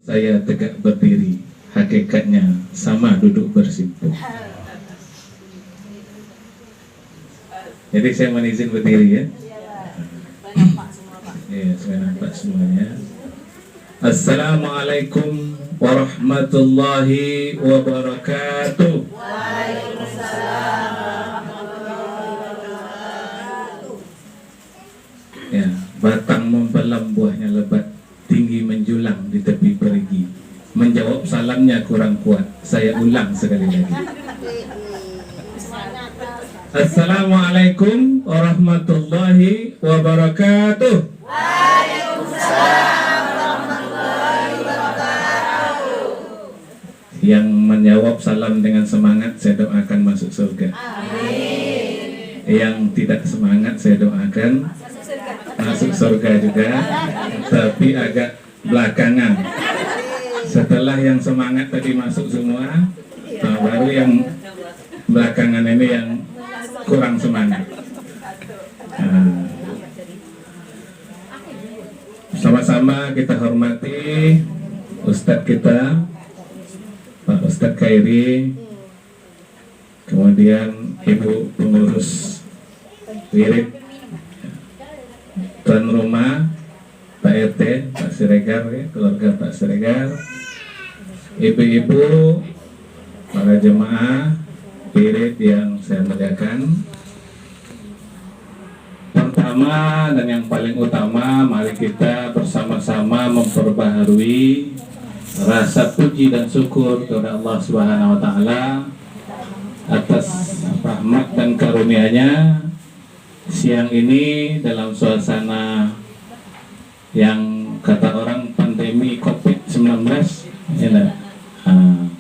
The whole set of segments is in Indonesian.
Saya tegak berdiri, hakikatnya sama duduk bersimpuh. Jadi saya mohon izin berdiri ya. Ya, saya nampak semuanya. Assalamualaikum warahmatullahi wabarakatuh. Ya, batang mempelam buahnya lebat, tinggi menjulang di tepi perigi. Menjawab salamnya kurang kuat, saya ulang sekali lagi. Assalamualaikum warahmatullahi wabarakatuh. Waalaikumsalam warahmatullahi wabarakatuh. Yang menjawab salam dengan semangat, saya doakan masuk surga. Amin. Yang tidak semangat, saya doakan masuk surga juga, tapi agak belakangan. Setelah yang semangat tadi masuk semua, baru yang belakangan ini yang kurang semangat. Sama-sama kita hormati Ustadz kita, Pak Ustadz Khairi, kemudian Ibu pengurus wirid, tuan rumah, Pak RT, Pak Siregar, ya, keluarga Pak Siregar, ibu-ibu, para jemaah wirid yang saya muliakan. Pertama dan yang paling utama, mari kita bersama-sama memperbaharui rasa puji dan syukur kepada Allah Subhanahu wa Ta'ala atas rahmat dan karunia-Nya. Siang ini dalam suasana yang kata orang pandemi COVID-19,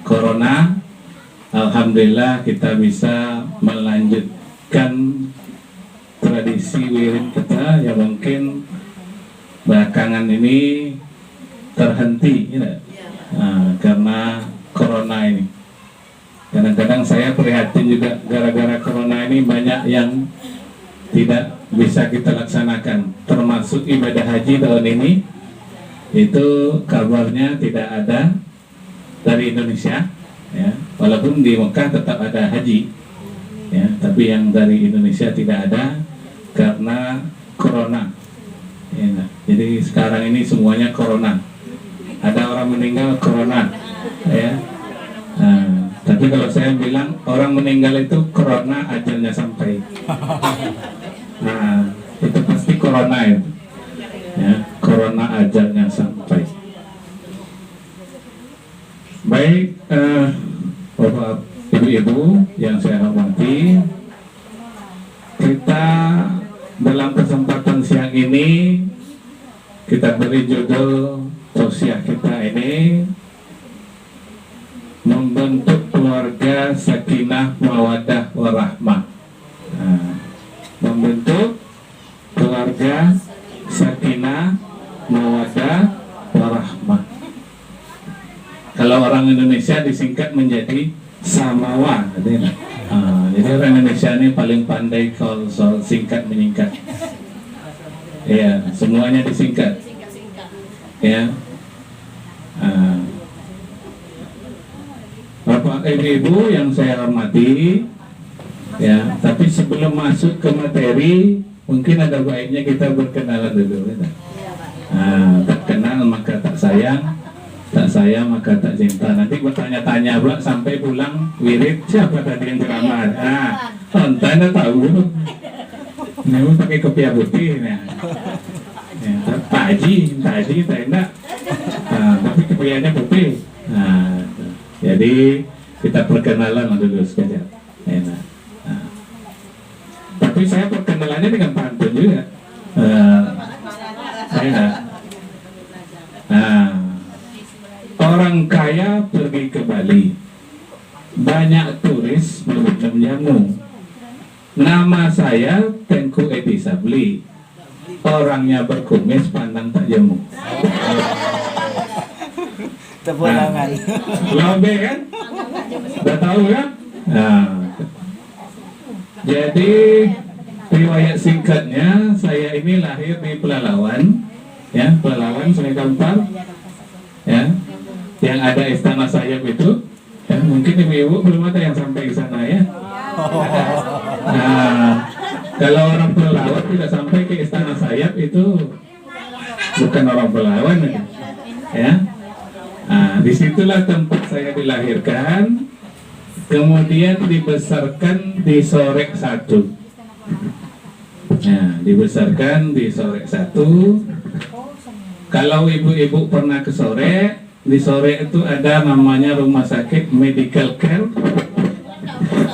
Corona, alhamdulillah kita bisa melanjutkan tradisi wirid kita yang mungkin belakangan ini terhenti, karena Corona ini. Kadang-kadang saya prihatin juga gara-gara Corona ini banyak yang tidak bisa kita laksanakan, termasuk ibadah haji tahun ini. Itu kabarnya tidak ada dari Indonesia, ya. Walaupun di Mekah tetap ada haji, ya, tapi yang dari Indonesia tidak ada karena Corona, ya. Jadi sekarang ini semuanya Corona. Ada orang meninggal Corona, ya. Tapi kalau saya bilang orang meninggal itu Corona ajalnya sampai. Nah, itu pasti Corona itu, ya, Corona ajalnya sampai. Baik, Bapak Ibu-ibu yang saya hormati, kita dalam kesempatan siang ini kita beri judul tausiah kita ini membentuk keluarga sakinah mawaddah warahmah. Membentuk keluarga sakinah mawaddah warahmah. Kalau orang Indonesia disingkat menjadi Samawa, jadi orang Indonesia ini paling pandai kalau soal singkat menyingkat. Ya, semuanya disingkat. Ya. Bapak Ibu yang saya hormati, ya, tapi sebelum masuk ke materi, mungkin ada baiknya kita berkenalan dulu. Tak kenal maka tak sayang, tak sayang maka tak cinta. Nanti bertanya-tanya pula sampai pulang wirid, siapa tadi yang ceramah? Anda tahu, ini pakai kopiah putih, ya. Pak Haji, tak enak, tapi kopiahnya putih. Jadi kita perkenalan dulu sekejap. Enak. Tapi saya perkenalannya dengan pantun juga. Orang kaya pergi ke Bali, banyak turis meminum jamu. Nama saya Tengku Edi Sabli, orangnya berkumis pandang tak jemu. Terpulangan. Lobe kan? Udah tahu kan? Jadi riwayat singkatnya, saya ini lahir di Pelalawan, ya, Pelalawan, Sungai Kampar, ya. yang ada istana sayap itu, ya, mungkin ibu-ibu belum ada yang sampai ke sana ya. Nah, kalau orang pelawat tidak sampai ke istana sayap itu bukan orang pelawan ya. Nah, disitulah tempat saya dilahirkan, kemudian dibesarkan di Sorek 1. Nah, dibesarkan di Sorek 1. Kalau ibu-ibu pernah ke Sorek, di Sorek itu ada namanya rumah sakit medical care.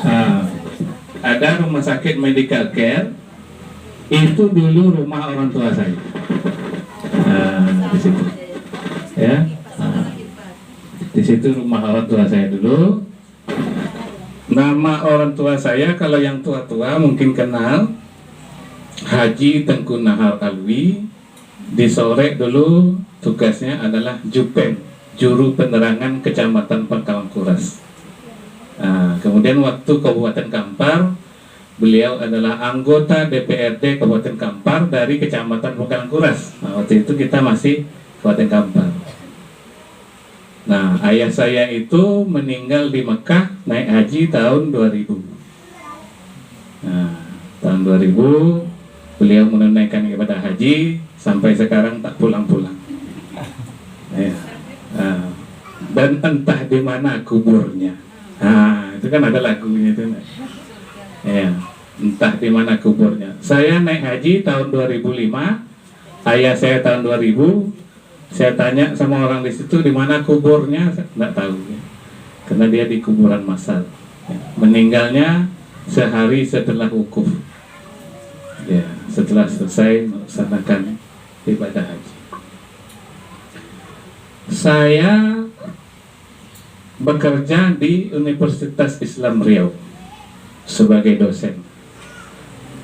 Nah, ada rumah sakit medical care, itu dulu rumah orang tua saya. Nah, di situ, ya. Nah, di situ rumah orang tua saya dulu. Nama orang tua saya kalau yang tua-tua mungkin kenal, Haji Tengku Nahar Alwi. Di Sorek dulu tugasnya adalah Jupen, Juru Penerangan Kecamatan Pangkalangkuras. Nah, kemudian waktu Kabupaten Kampar, beliau adalah anggota DPRD Kabupaten Kampar dari Kecamatan Pangkalangkuras. Nah, waktu itu kita masih Kabupaten Kampar. Nah, ayah saya itu meninggal di Mekah naik haji tahun 2000. Nah, tahun 2000 beliau menunaikan ibadah haji sampai sekarang tak pulang-pulang. Ya. Nah, dan entah di mana kuburnya. Nah, itu kan ada lagunya itu. Ya, entah di mana kuburnya. Saya naik haji tahun 2005, ayah saya tahun 2000. Saya tanya sama orang di situ di mana kuburnya, saya nggak tahu ya. Karena dia di kuburan massal. Ya. Meninggalnya sehari setelah wukuf. Ya, setelah selesai melaksanakan ibadah haji. Saya bekerja di Universitas Islam Riau sebagai dosen.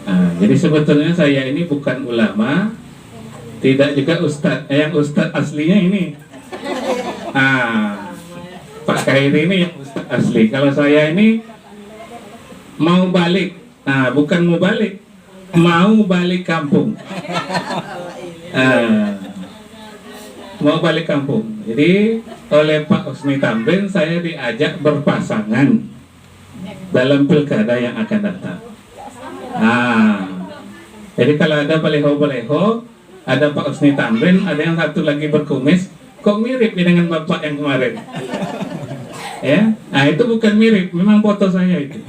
Nah, jadi sebetulnya saya ini bukan ulama, tidak juga ustadz. Yang ustadz aslinya ini, Pak Khairi ini yang ustadz asli. Kalau saya ini mau balik, bukan mau balik, mau balik kampung. Mau balik kampung. Jadi oleh Pak Usni Tamrin saya diajak berpasangan dalam pilkada yang akan datang. Jadi kalau ada baleho-baleho, ada Pak Usni Tamrin, ada yang satu lagi berkumis, kok mirip nih dengan bapak yang kemarin? Ya, itu bukan mirip, memang foto saya itu.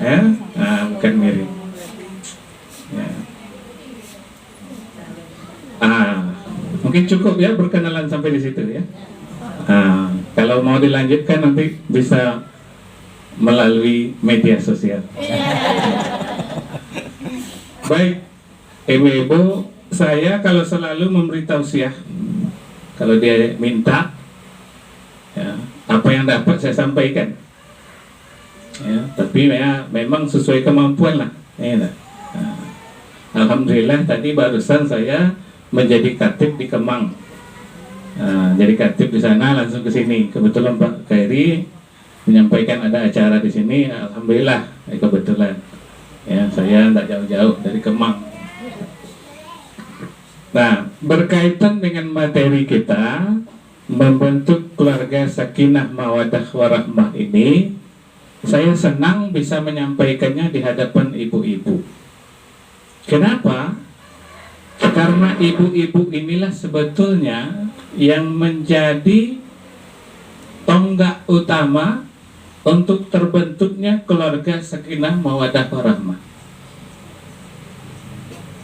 Ya, bukan mirip. Ya. Mungkin cukup ya berkenalan sampai di situ ya. Kalau mau dilanjutkan nanti bisa melalui media sosial. Baik, ibu-ibu, saya kalau selalu memberi tausiah, kalau dia minta, ya, apa yang dapat saya sampaikan. Ya, tapi ya memang sesuai kemampuan lah. Ya, alhamdulillah tadi barusan saya menjadi khatib di Kemang. Jadi khatib di sana langsung ke sini. Kebetulan Pak Khairi menyampaikan ada acara di sini. Alhamdulillah, kebetulan. Ya, saya tidak jauh-jauh dari Kemang. Nah, berkaitan dengan materi kita membentuk keluarga sakinah mawaddah warahmah ini, saya senang bisa menyampaikannya di hadapan ibu-ibu. Kenapa? Karena ibu-ibu inilah sebetulnya yang menjadi tonggak utama untuk terbentuknya keluarga sakinah mawaddah warahmah.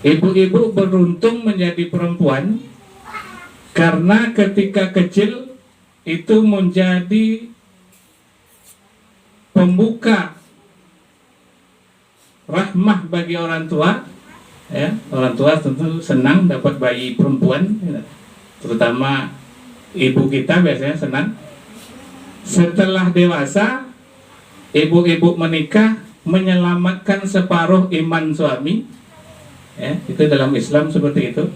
Ibu-ibu beruntung menjadi perempuan karena ketika kecil itu menjadi pembuka rahmah bagi orang tua. Ya, orang tua tentu senang dapat bayi perempuan, ya. Terutama ibu kita biasanya senang. Setelah dewasa, ibu-ibu menikah menyelamatkan separuh iman suami. Ya, itu dalam Islam seperti itu.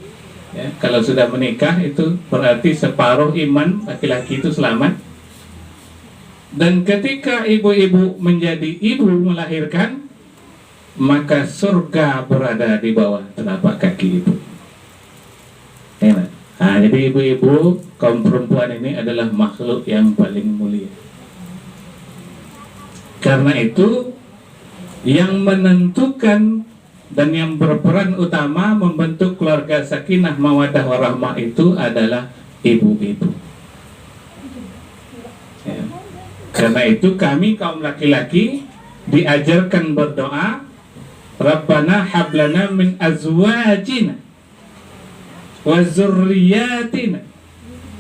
Ya, kalau sudah menikah itu berarti separuh iman laki-laki itu selamat. Dan ketika ibu-ibu menjadi ibu melahirkan, maka surga berada di bawah telapak kaki ibu. Enak. Nah, jadi ibu-ibu, kaum perempuan ini adalah makhluk yang paling mulia. Karena itu, yang menentukan dan yang berperan utama membentuk keluarga sakinah mawaddah warahmah itu adalah ibu-ibu. Ya. Karena itu kami kaum laki-laki diajarkan berdoa, Rabbana hablana min azwajina wa zurriyatina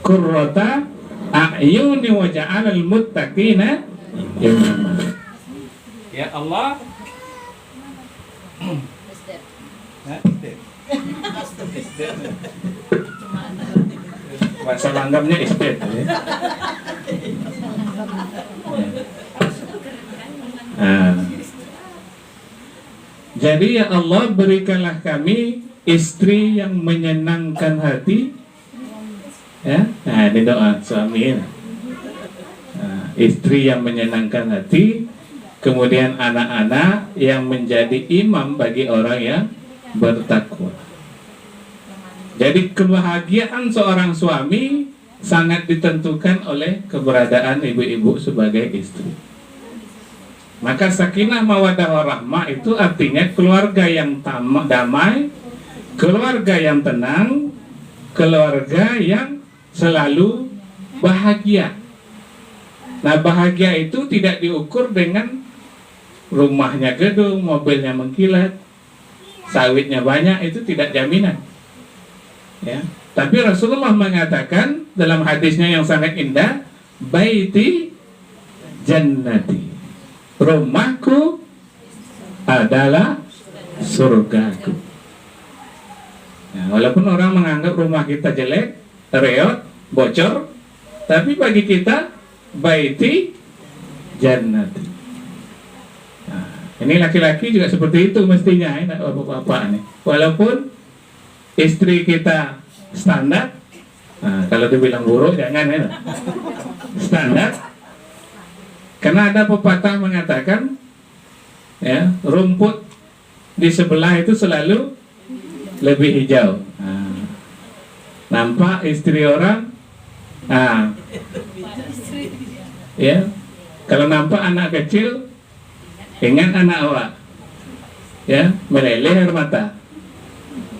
qurrata a'yuni waj'alal muttaqina imama. Ya Allah, bahasa langgamnya estet. Jadi ya Allah, berikanlah kami istri yang menyenangkan hati. Ya, nah ini doa suami. Istri yang menyenangkan hati, kemudian anak-anak yang menjadi imam bagi orang yang bertakwa. Jadi kebahagiaan seorang suami sangat ditentukan oleh keberadaan ibu-ibu sebagai istri. Maka sakinah mawaddah warahmah itu artinya keluarga yang damai, keluarga yang tenang, keluarga yang selalu bahagia. Nah, bahagia itu tidak diukur dengan rumahnya gedung, mobilnya mengkilat, sawitnya banyak, itu tidak jaminan. Ya. Tapi Rasulullah mengatakan dalam hadisnya yang sangat indah, baiti jannati, rumahku adalah surgaku. Nah, walaupun orang menganggap rumah kita jelek, reot, bocor, tapi bagi kita baiti jannati. Nah, ini laki-laki juga seperti itu mestinya, ya, bapak-bapak nih. Walaupun istri kita standar, nah, kalau dibilang buruk jangan, ya, standar. Karena ada pepatah mengatakan, ya, rumput di sebelah itu selalu lebih hijau. Nah, nampak istri orang, nah, ya, kalau nampak anak kecil, ingat anak awak, ya, meleleh air mata.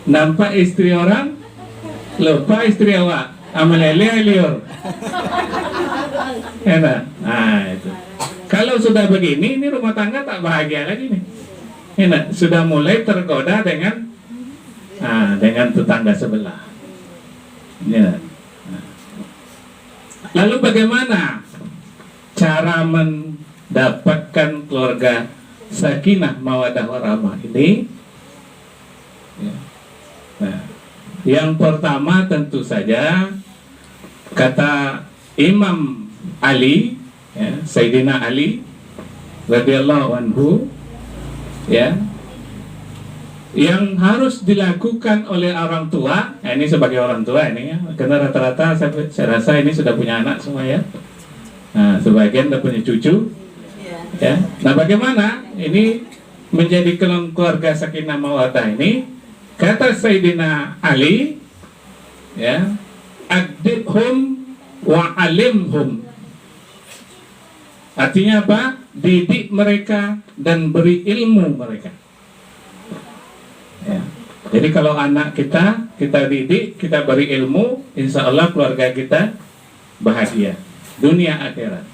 Nampak istri orang, lupa istri awak, meleleh liur. Enak. Nah, itu. Kalau sudah begini, ini rumah tangga tak bahagia lagi nih. Enak. Sudah mulai tergoda dengan tetangga sebelah. Ya. Lalu bagaimana cara mendapatkan keluarga sakinah mawaddah warahmah ini? Ya. Nah, yang pertama tentu saja kata Imam Ali, ya, Sayyidina Ali radhiyallahu anhu, ya, yang harus dilakukan oleh orang tua. Nah, ini sebagai orang tua ini, ya, karena rata-rata saya rasa ini sudah punya anak semua, ya. Nah, sebagian sudah punya cucu, ya. Nah, bagaimana ini menjadi keluarga sakinah mawaddah ini? Kata Sayyidina Ali, ya, adibhum wa alimhum. Artinya apa? Didik mereka dan beri ilmu mereka. Ya. Jadi kalau anak kita didik, kita beri ilmu, insya Allah keluarga kita bahagia dunia akhirat.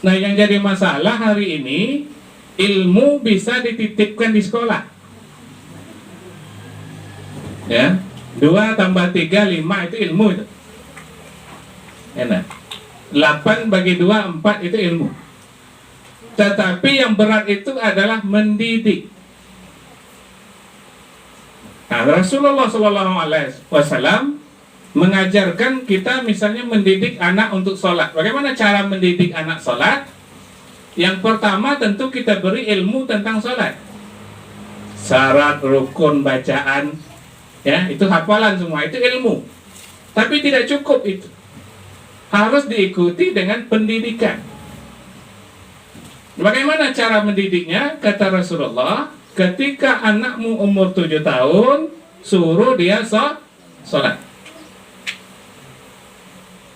Nah, yang jadi masalah hari ini, ilmu bisa dititipkan di sekolah. Ya, 2 tambah 3 5 itu ilmu itu. Enak. 8 bagi 2 4 itu ilmu. Tetapi yang berat itu adalah mendidik. Nah, Rasulullah SAW mengajarkan kita misalnya mendidik anak untuk sholat. Bagaimana cara mendidik anak sholat? Yang pertama tentu kita beri ilmu tentang sholat. Syarat, rukun, bacaan, ya, itu hafalan semua, itu ilmu. Tapi tidak cukup itu. Harus diikuti dengan pendidikan. Bagaimana cara mendidiknya? Kata Rasulullah, ketika anakmu umur 7 tahun, suruh dia sholat.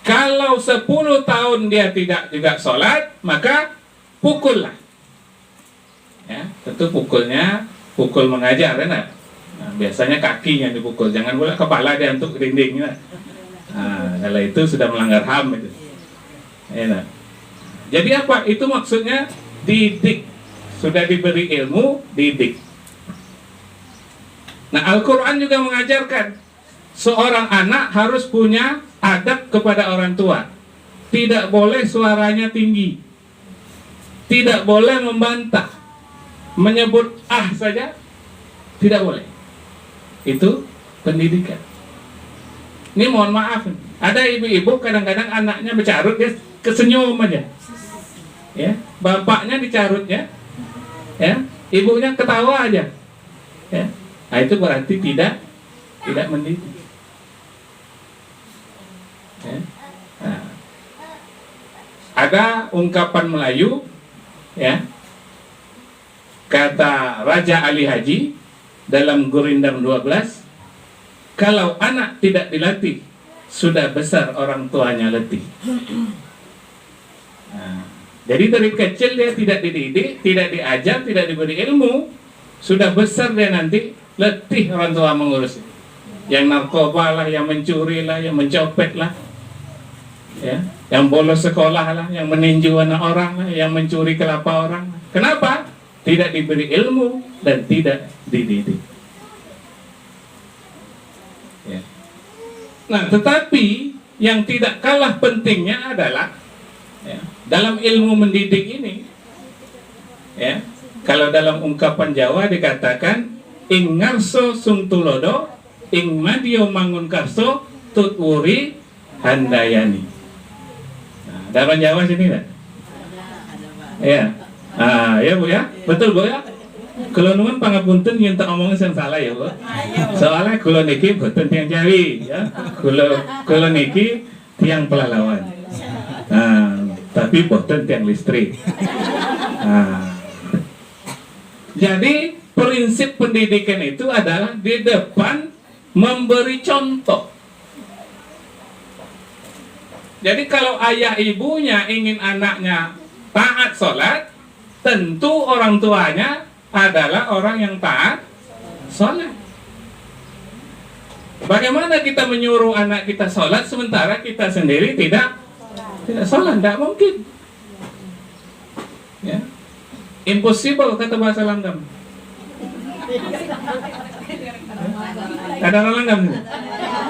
Kalau 10 tahun dia tidak juga sholat, maka pukullah. Ya, tentu pukulnya pukul mengajar, kan? Nah, biasanya kakinya dipukul, jangan pula kepala dia untuk dinding. Ya. Nah, kalau itu sudah melanggar HAM itu. Ya, nah. Jadi apa? Itu maksudnya didik. Sudah diberi ilmu, didik. Nah, Al-Quran juga mengajarkan seorang anak harus punya adab kepada orang tua. Tidak boleh suaranya tinggi. Tidak boleh membantah. Menyebut saja tidak boleh. Itu pendidikan. Ini mohon maaf, ada ibu-ibu kadang-kadang anaknya bercarut, dia kesenyum aja. Ya, bapaknya dicarutnya, ya, ibunya ketawa aja. Ya. Nah, itu berarti tidak mendidik. Ya. Nah, ada ungkapan Melayu, ya, kata Raja Ali Haji dalam Gurindam 12, kalau anak tidak dilatih, sudah besar orang tuanya letih. Nah, jadi dari kecil dia tidak dididik, tidak diajar, tidak diberi ilmu, sudah besar dia nanti letih orang tua mengurus. Yang narkoba lah, yang mencuri lah, yang mencopet lah, ya, yang bolos sekolah lah, yang meninju anak orang lah, yang mencuri kelapa orang. Kenapa? Tidak diberi ilmu dan tidak dididik. Ya. Nah, tetapi yang tidak kalah pentingnya adalah, ya, dalam ilmu mendidik ini, ya, kalau dalam ungkapan Jawa dikatakan ing ngarso sung tulodo, ing madio mangun karso tutwuri handayani. Nah, dalam Jawa sini kan? Ya. Ya Bu ya, betul Bu ya. Kalau nuwun pangapunten yen tak omongin sing salah ya Bu. Soalnya kula niki boten tiyang Jawi ya. Kula niki tiyang Pelalawan. Nah, tapi boten tiyang listrik. Nah, jadi prinsip pendidikan itu adalah di depan memberi contoh. Jadi kalau ayah ibunya ingin anaknya taat sholat, tentu orang tuanya adalah orang yang taat sholat. Bagaimana kita menyuruh anak kita sholat sementara kita sendiri tidak sholat? Tidak mungkin. Ya. Impossible kata bahasa langgam. Ada orang langgam nih.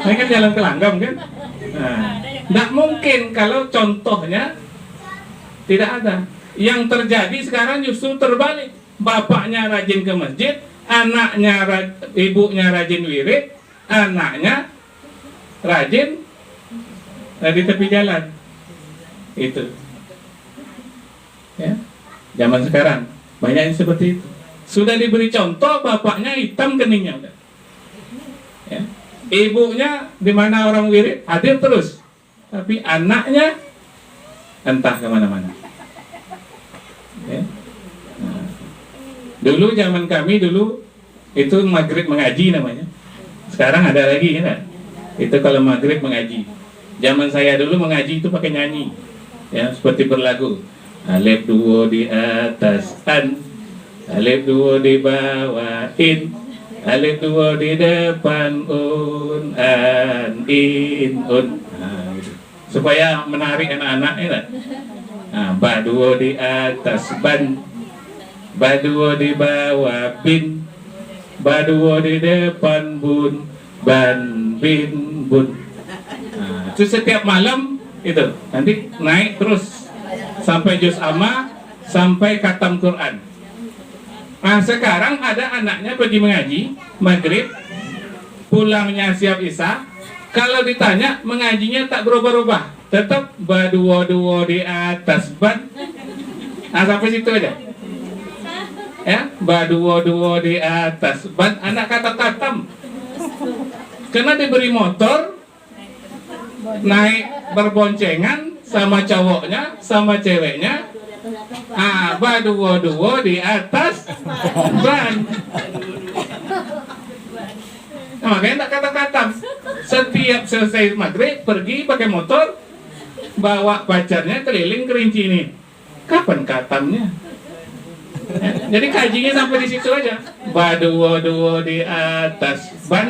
Ini kan jalan ke langgam kan? Nah, tidak mungkin kalau contohnya tidak ada. Yang terjadi sekarang justru terbalik. Bapaknya rajin ke masjid, ibunya rajin wirid, anaknya rajin di tepi jalan. Itu. Ya. Zaman sekarang banyak yang seperti itu. Sudah diberi contoh, bapaknya hitam keningnya udah. Ya. Ibunya di mana orang wirid hadir terus, tapi anaknya entah kemana-mana. Ya. Nah, dulu zaman kami dulu itu maghrib mengaji namanya. Sekarang ada lagi kan? Itu kalau maghrib mengaji. Zaman saya dulu mengaji itu pakai nyanyi, ya, seperti berlagu. Alif duo di atas an, alif duo di bawah in, alif duo di depan un an in un. Nah, gitu. Supaya menarik anak-anak ya. Nah, ba duo di atas ban, ba duo di bawah bin, ba duo di depan bun, ban bin bun. Nah, itu setiap malam itu nanti naik terus sampai juz amma, sampai khatam Quran. Nah, sekarang ada anaknya pergi mengaji maghrib, pulangnya siap isya. Kalau ditanya mengajinya tak berubah-ubah, tetap baduo-duo di atas ban. Nah, sampai situ aja. Ya, baduo-duo di atas ban. Anak kata-katam. Karena diberi motor, naik berboncengan sama cowoknya, sama ceweknya. Baduo-duo di atas ban. makanya tak kata-kata. Setiap selesai maghrib pergi pakai motor, bawa pacarnya keliling Kerinci ini. Kapan katamnya? Ya, jadi kajinya sampai di situ aja. Baduwo-duwo di atas ban,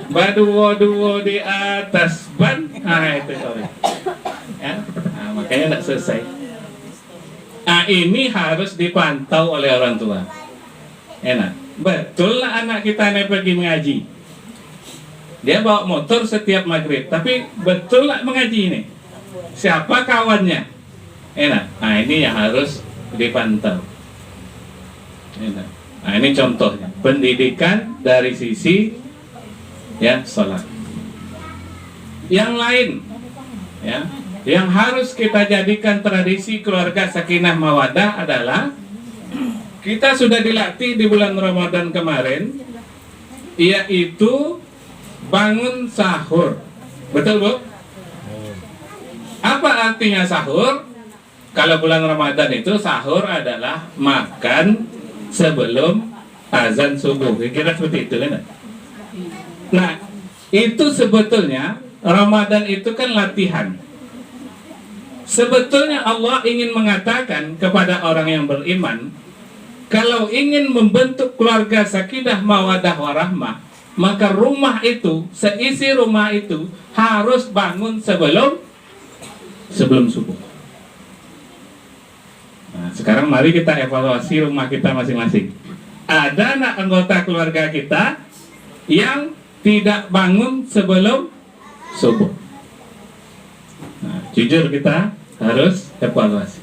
baduwo-duwo di atas ban. Nah itu sorry. Ya, nah, makanya tak selesai. Nah ini harus dipantau oleh orang tua. Enak. Betul lah anak kita nih pergi mengaji. Dia bawa motor setiap maghrib, tapi betul lah mengaji ini. Siapa kawannya? Enak. Nah ini yang harus dipantau. Enak. Nah ini contohnya pendidikan dari sisi ya sholat. Yang lain, ya, yang harus kita jadikan tradisi keluarga sakinah mawadah adalah kita sudah dilatih di bulan Ramadan kemarin, yaitu bangun sahur. Betul Bu? Apa artinya sahur? Kalau bulan Ramadan itu sahur adalah makan sebelum azan subuh. Kira seperti itu kan? Nah, itu sebetulnya Ramadan itu kan latihan. Sebetulnya Allah ingin mengatakan kepada orang yang beriman, kalau ingin membentuk keluarga sakinah mawadah warahmah, maka rumah itu, seisi rumah itu harus bangun sebelum subuh. Nah, sekarang mari kita evaluasi rumah kita masing-masing. Ada anak anggota keluarga kita yang tidak bangun sebelum subuh. Nah, jujur kita harus evaluasi.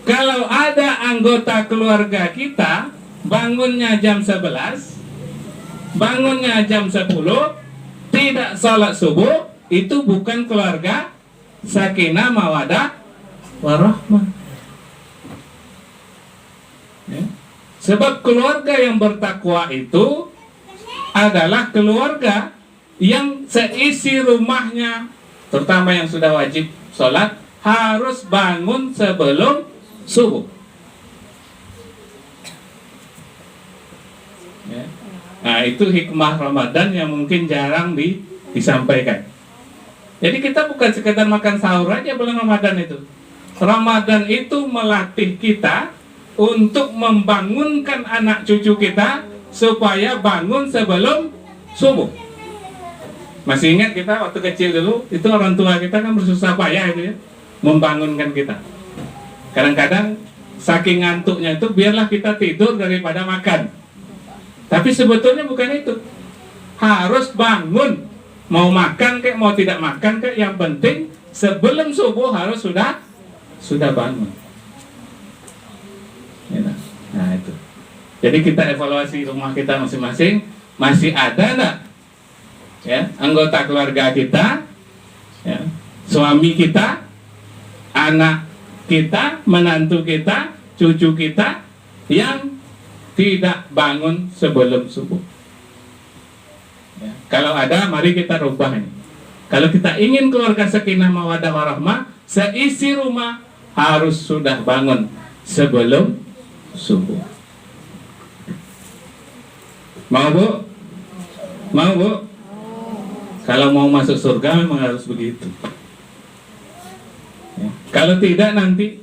Kalau ada anggota keluarga kita bangunnya jam 11, bangunnya jam 10, tidak salat subuh, itu bukan keluarga sakinah mawadah warahmah. Ya. Sebab keluarga yang bertakwa itu adalah keluarga yang seisi rumahnya, terutama yang sudah wajib sholat, harus bangun sebelum subuh. Ya. Nah itu hikmah Ramadan yang mungkin jarang disampaikan. Jadi kita bukan sekedar makan sahur aja bulan Ramadan itu. Ramadan itu melatih kita untuk membangunkan anak cucu kita supaya bangun sebelum subuh. Masih ingat kita waktu kecil dulu, itu orang tua kita kan bersusah payah itu ya, membangunkan kita. Kadang-kadang saking ngantuknya itu biarlah kita tidur daripada makan. Tapi sebetulnya bukan itu. Harus bangun. Mau makan kek, mau tidak makan kek, yang penting sebelum subuh harus sudah bangun. Nah itu. Jadi kita evaluasi rumah kita masing-masing, masih ada enggak ya anggota keluarga kita, ya, suami kita, anak kita, menantu kita, cucu kita yang tidak bangun sebelum subuh. Ya, kalau ada, mari kita rubah ini. Kalau kita ingin keluarga sakinah mawadah warahmah, seisi rumah harus sudah bangun sebelum subuh. Mau Bu? Mau Bu? Kalau mau masuk surga memang harus begitu. Ya. Kalau tidak nanti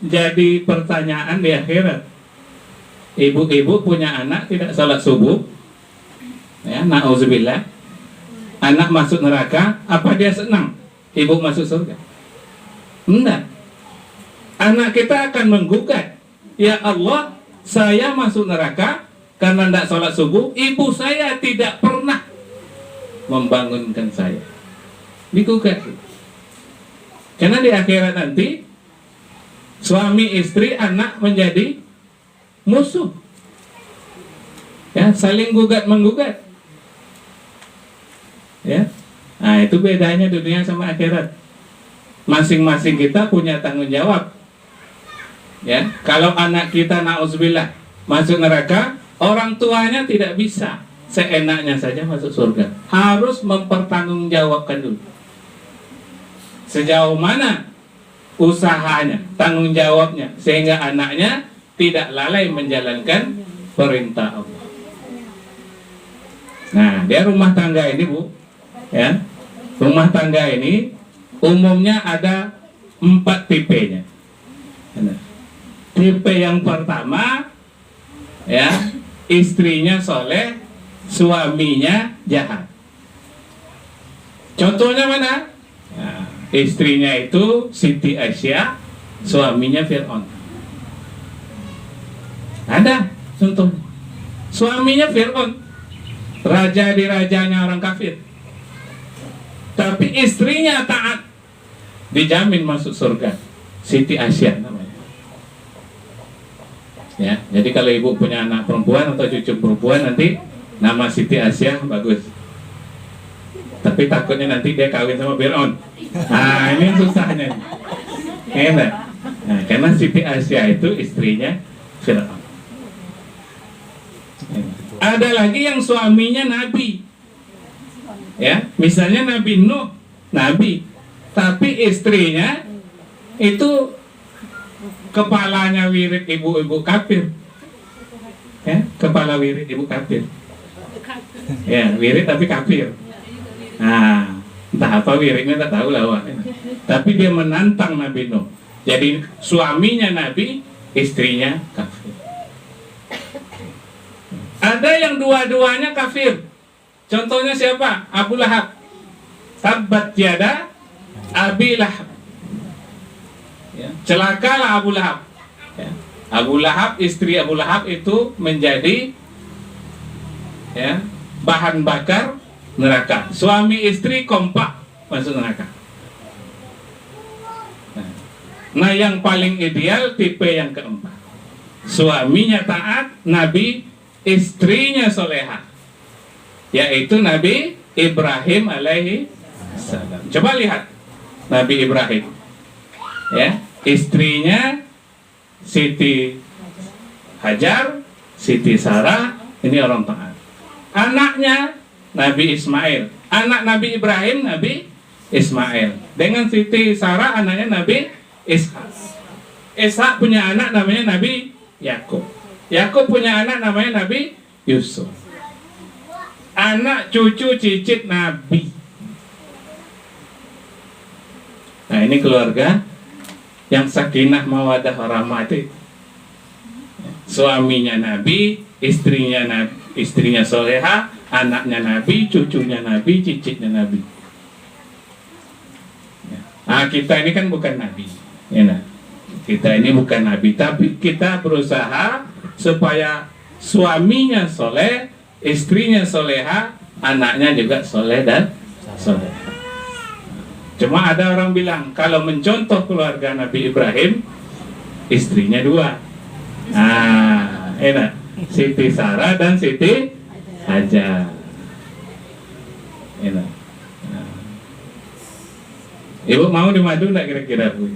jadi pertanyaan di akhirat. Ibu-ibu punya anak tidak salat subuh, ya, na'udzubillah. Anak masuk neraka, apa dia senang? Ibu masuk surga? Enggak. Anak kita akan menggugat. Ya Allah, saya masuk neraka karena tidak sholat subuh. Ibu saya tidak pernah membangunkan saya. Digugat. Karena di akhirat nanti suami, istri, anak menjadi musuh. Ya, saling gugat menggugat. Ya. Nah, itu bedanya dunia sama akhirat. Masing-masing kita punya tanggung jawab. Ya, kalau anak kita na'udzubillah masuk neraka, orang tuanya tidak bisa seenaknya saja masuk surga. Harus mempertanggungjawabkan dulu. Sejauh mana usahanya, tanggung jawabnya, sehingga anaknya tidak lalai menjalankan perintah Allah. Nah, dia rumah tangga ini, Bu, ya. Rumah tangga ini umumnya ada 4 tipenya. Tipe yang pertama, ya, istrinya soleh, suaminya jahat. Contohnya mana? Nah, istrinya itu Siti Aisyah, suaminya Fir'aun. Ada contoh. Suaminya Fir'aun, raja di rajanya orang kafir. Tapi istrinya taat, dijamin masuk surga. Siti Aisyah namanya. Ya, jadi kalau ibu punya anak perempuan atau cucu perempuan nanti nama Siti Aisyah bagus. Tapi takutnya nanti dia kawin sama Fir'aun. Nah, ini yang susahnya. Enak. Nah, karena Siti Aisyah itu istrinya Fir'aun. Ada lagi yang suaminya nabi. Ya, misalnya Nabi Nuh, nabi, tapi istrinya itu kepalanya wirid ibu-ibu kafir. Ya, kepala wirid ibu kafir. Ya, wirid tapi kafir. Nah, entah apa wiridnya tak tahu lah, Wak. Tapi dia menantang Nabi Nuh. Jadi suaminya nabi, istrinya kafir. Ada yang dua-duanya kafir. Contohnya siapa? Abu Lahab. Tabbat yada Abi Lahab. Ya, celakalah Abu Lahab. Ya. Abu Lahab, istri Abu Lahab itu menjadi, ya, bahan bakar neraka. Suami istri kompak masuk neraka. Nah, yang paling ideal tipe yang keempat. Suaminya taat, nabi, istrinya solehah, yaitu Nabi Ibrahim alaihi salam. Coba lihat Nabi Ibrahim, ya, istrinya Siti Hajar, Siti Sarah, ini orang taat. Anaknya Nabi Ismail, anak Nabi Ibrahim, Nabi Ismail. Dengan Siti Sarah anaknya Nabi Ishak. Ishak punya anak namanya Nabi Yakub. Yakub punya anak namanya Nabi Yusuf. Anak cucu cicit Nabi. Nah, ini keluarga yang sakinah mawadah warahmah itu. Suaminya Nabi, istrinya soleha, anaknya Nabi, cucunya Nabi, cicitnya Nabi. Nah, kita ini kan bukan Nabi, ya, nah. Kita ini bukan Nabi, tapi kita berusaha supaya suaminya soleh, istrinya soleha, anaknya juga soleh dan soleh. Cuma ada orang bilang kalau mencontoh keluarga Nabi Ibrahim, istrinya 2. Nah, enak, Siti Sarah dan Siti Hajar. Enak. Nah. Ibu mau dimadu enggak kira-kira, Bu?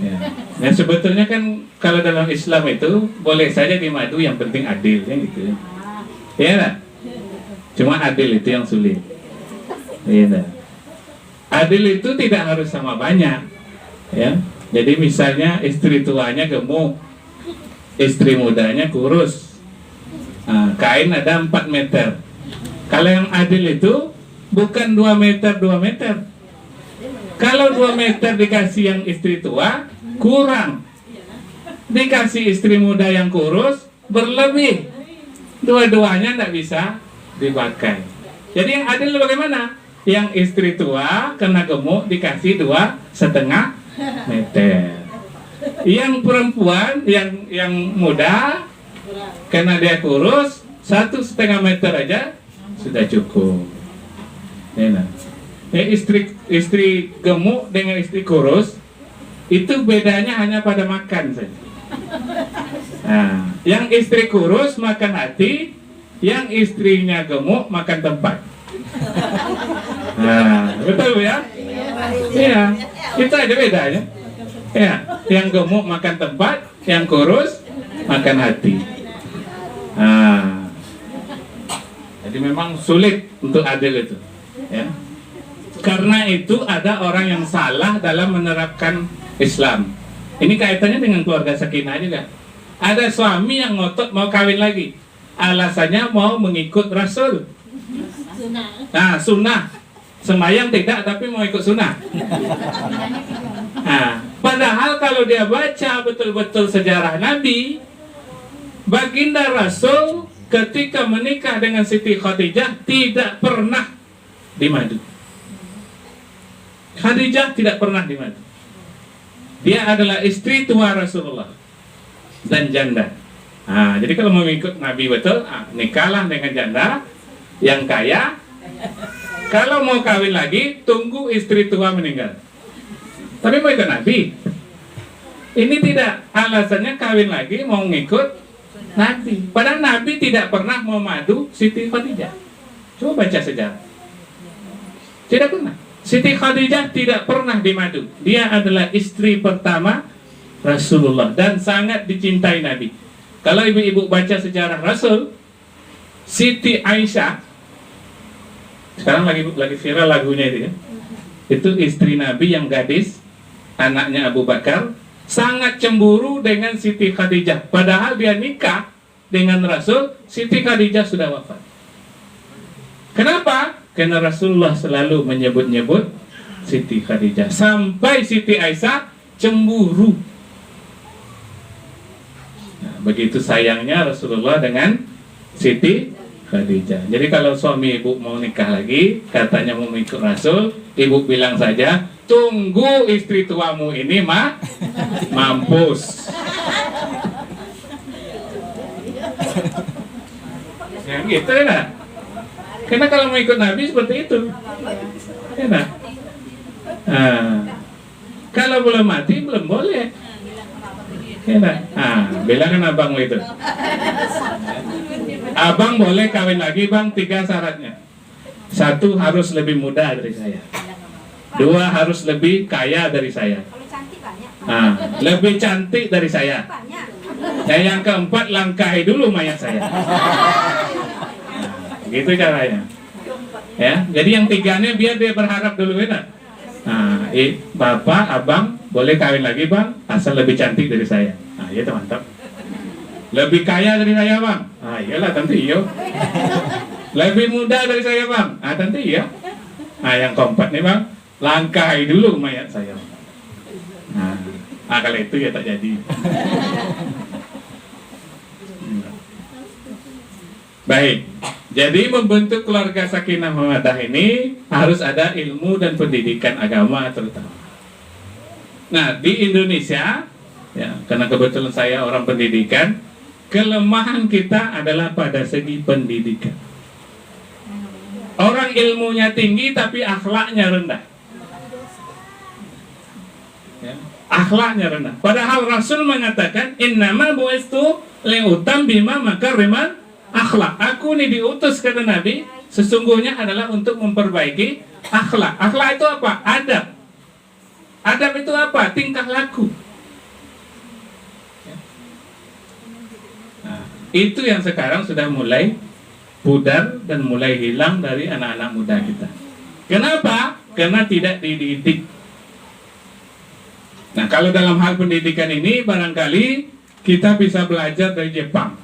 Ya. Nah, sebetulnya kan kalau dalam Islam itu boleh saja dimadu, yang penting adil, ya gitu. Ya, nah? Cuma adil itu yang sulit. Ya, nah? Adil itu tidak harus sama banyak, ya. Jadi misalnya istri tuanya gemuk, istri mudanya kurus. Nah, kain ada 4 meter. Kalau yang adil itu bukan 2 meter 2 meter. Kalau 2 meter dikasih yang istri tua, kurang. Dikasih istri muda yang kurus, berlebih. Dua-duanya tidak bisa dipakai. Jadi yang adil bagaimana? Yang istri tua kena gemuk dikasih 2,5 meter. Yang perempuan, yang muda, karena dia kurus, 1,5 meter aja sudah cukup. Enak. Ya, istri gemuk dengan istri kurus itu bedanya hanya pada makan saja. Nah, yang istri kurus makan hati, yang istrinya gemuk makan tempat. Nah, betul ya? Iya, itu aja bedanya. Ya, yang gemuk makan tempat, yang kurus makan hati. Nah, jadi memang sulit untuk adil itu, ya. Karena itu ada orang yang salah dalam menerapkan Islam. Ini kaitannya dengan keluarga sakinah juga. Ada suami yang ngotot mau kawin lagi. alasannya mau mengikut Rasul. Nah, sunnah. Sembayang tidak, tapi mau ikut sunnah. Nah, padahal kalau dia baca betul-betul sejarah Nabi, baginda Rasul ketika menikah dengan Siti Khadijah tidak pernah dimadu. Khadijah tidak pernah dimadu. Dia adalah istri tua Rasulullah dan janda. Nah, jadi kalau mau ikut Nabi betul, nikahlah dengan janda yang kaya. Kalau mau kawin lagi, tunggu istri tua meninggal. Tapi mau ikut Nabi, ini tidak. Alasannya kawin lagi mau ngikut Nabi. Padahal Nabi tidak pernah mau madu Siti Khadijah. Coba baca sejarah. Tidak pernah. Siti Khadijah tidak pernah dimadu. Dia adalah istri pertama Rasulullah dan sangat dicintai Nabi. Kalau ibu-ibu baca sejarah Rasul, Siti Aisyah, sekarang lagi viral lagunya itu ya. Itu istri Nabi yang gadis, anaknya Abu Bakar, sangat cemburu dengan Siti Khadijah. Padahal dia nikah dengan Rasul, Siti Khadijah sudah wafat. Kenapa? Karena Rasulullah selalu menyebut-nyebut Siti Khadijah. Sampai Siti Aisyah cemburu. Nah, begitu sayangnya Rasulullah dengan Siti Khadijah. Jadi kalau suami ibu mau nikah lagi, katanya mau ikut Rasul, ibu bilang saja, tunggu istri tuamu ini mampus. Ya gitu ya. Karena kalau mau ikut Nabi seperti itu. Ya, nah. Kalau belum mati belum boleh. Ya, nah. Bilangan abang itu. Abang boleh kawin lagi bang, 3 syaratnya. 1 harus lebih muda dari saya. 2 harus lebih kaya dari saya. Lebih cantik dari saya. Yang keempat, langkahi dulu mayat saya. Gitu caranya. Ya, jadi yang 3-nya biar dia berharap dulu ya. Bapak, abang boleh kawin lagi bang, asal lebih cantik dari saya. Iya mantap. Lebih kaya dari saya bang, iyalah tentu iya. Lebih muda dari saya bang, tentu iya. Yang keempat nih bang, langkahi dulu mayat saya. Kalau itu ya tak jadi. Baik, jadi membentuk keluarga sakinah mawaddah ini harus ada ilmu dan pendidikan agama terutama. Nah, di Indonesia, ya, karena kebetulan saya orang pendidikan, kelemahan kita adalah pada segi pendidikan. Orang ilmunya tinggi tapi akhlaknya rendah. Ya, akhlaknya rendah. Padahal Rasul mengatakan, innama bu'istu liutammima makarimal akhlak. Aku ini diutus kata Nabi, sesungguhnya adalah untuk memperbaiki akhlak. Akhlak itu apa? Adab. Adab itu apa? Tingkah laku. Itu yang sekarang sudah mulai pudar dan mulai hilang dari anak-anak muda kita. Kenapa? Karena tidak dididik. Nah, kalau dalam hal pendidikan ini barangkali kita bisa belajar dari Jepang.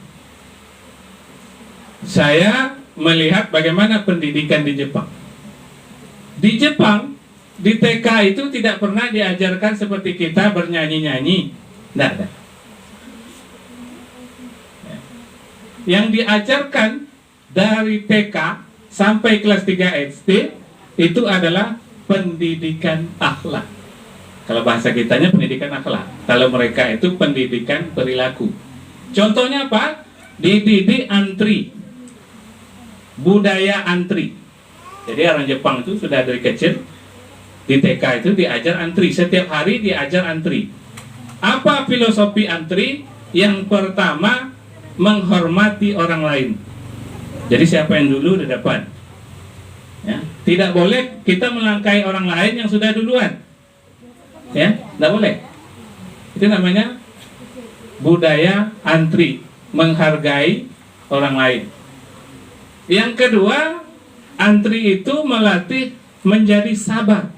Saya melihat bagaimana pendidikan di Jepang. Di Jepang, di TK itu tidak pernah diajarkan seperti kita bernyanyi-nyanyi. Tidak ada. Yang diajarkan dari TK sampai kelas 3 SD itu adalah pendidikan akhlak. Kalau bahasa kitanya pendidikan akhlak. Kalau mereka itu pendidikan perilaku. Contohnya apa? Dididik antri. Budaya antri. Jadi orang Jepang itu sudah dari kecil di TK itu diajar antri. Setiap hari diajar antri. Apa filosofi antri? Yang pertama, menghormati orang lain. Jadi siapa yang dulu di depan. Ya, tidak boleh kita melangkahi orang lain yang sudah duluan. Ya, tidak boleh. Itu namanya budaya antri, menghargai orang lain. Yang kedua, antri itu melatih menjadi sabar.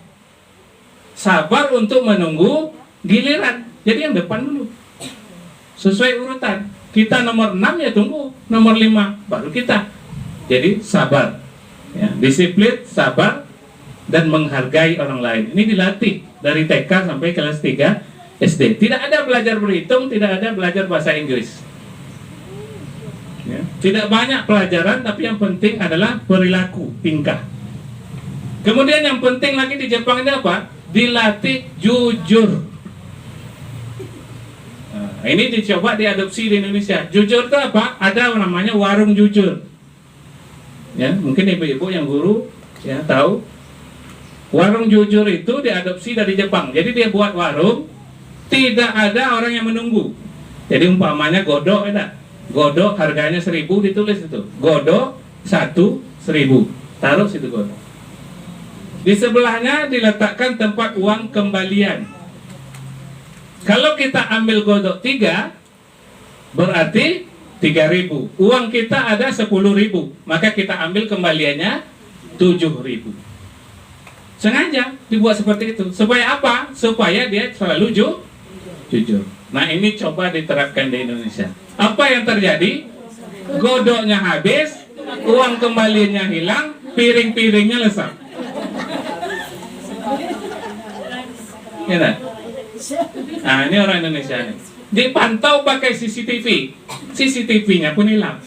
Sabar untuk menunggu giliran. Jadi yang depan dulu. Sesuai urutan. Kita nomor 6 ya tunggu. nomor 5 baru kita. Jadi sabar, ya, disiplin, sabar, dan menghargai orang lain. Ini dilatih dari TK sampai kelas 3 SD. Tidak ada belajar berhitung, tidak ada belajar bahasa Inggris. Ya. Tidak banyak pelajaran, tapi yang penting adalah perilaku, tingkah. Kemudian yang penting lagi di Jepang ini apa? Dilatih jujur. Nah, ini dicoba diadopsi di Indonesia. Jujur itu apa? Ada namanya warung jujur. Ya, mungkin ibu-ibu yang guru ya tahu. Warung jujur itu diadopsi dari Jepang. Jadi dia buat warung, tidak ada orang yang menunggu. Jadi umpamanya godok ada. Godok harganya 1.000 ditulis itu. Godok 1.000. Taruh situ godok. Di sebelahnya diletakkan tempat uang kembalian. Kalau kita ambil godok 3, berarti 3.000. Uang kita ada 10.000, maka kita ambil kembaliannya 7.000. Sengaja dibuat seperti itu. Supaya apa? Supaya dia selalu jujur. Nah, ini coba diterapkan di Indonesia. Apa yang terjadi? Godoknya habis, uang kembaliannya hilang, piring-piringnya lesap. Ya, nah, ini orang Indonesia nih. Dipantau pakai CCTV. CCTV-nya pun hilang.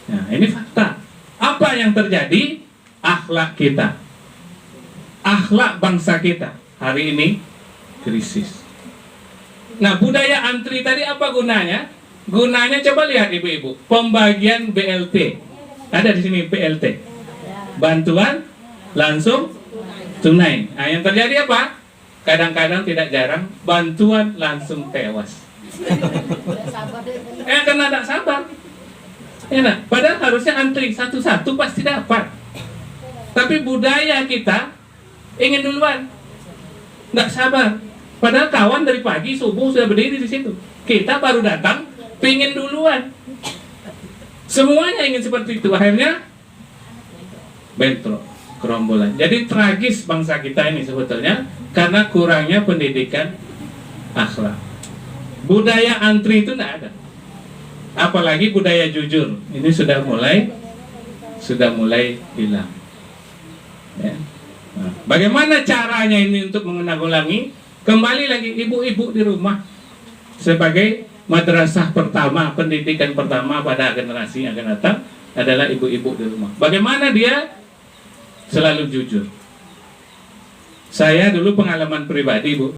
Nah, ini fakta. Apa yang terjadi? Akhlak kita, akhlak bangsa kita hari ini krisis. Nah, budaya antri tadi apa gunanya? Gunanya coba lihat ibu-ibu, pembagian BLT. Ada di sini BLT. Bantuan langsung tunai. Nah, yang terjadi apa? Kadang-kadang tidak jarang bantuan langsung tewas. Karena tidak sabar. Nah, padahal harusnya antri satu-satu pasti dapat. Tapi budaya kita ingin duluan, nggak sabar. Padahal kawan dari pagi subuh sudah berdiri di situ. Kita baru datang, pingin duluan. Semuanya ingin seperti itu. Akhirnya bentrok, kerombolan. Jadi tragis bangsa kita ini sebetulnya karena kurangnya pendidikan akhlak. Budaya antri itu tidak ada. Apalagi budaya jujur. Ini sudah mulai hilang. Ya. Nah, bagaimana caranya ini untuk menanggulangi? Kembali lagi ibu-ibu di rumah sebagai madrasah pertama, pendidikan pertama pada generasi yang akan datang adalah ibu-ibu di rumah. Bagaimana dia selalu jujur. Saya dulu pengalaman pribadi, Bu.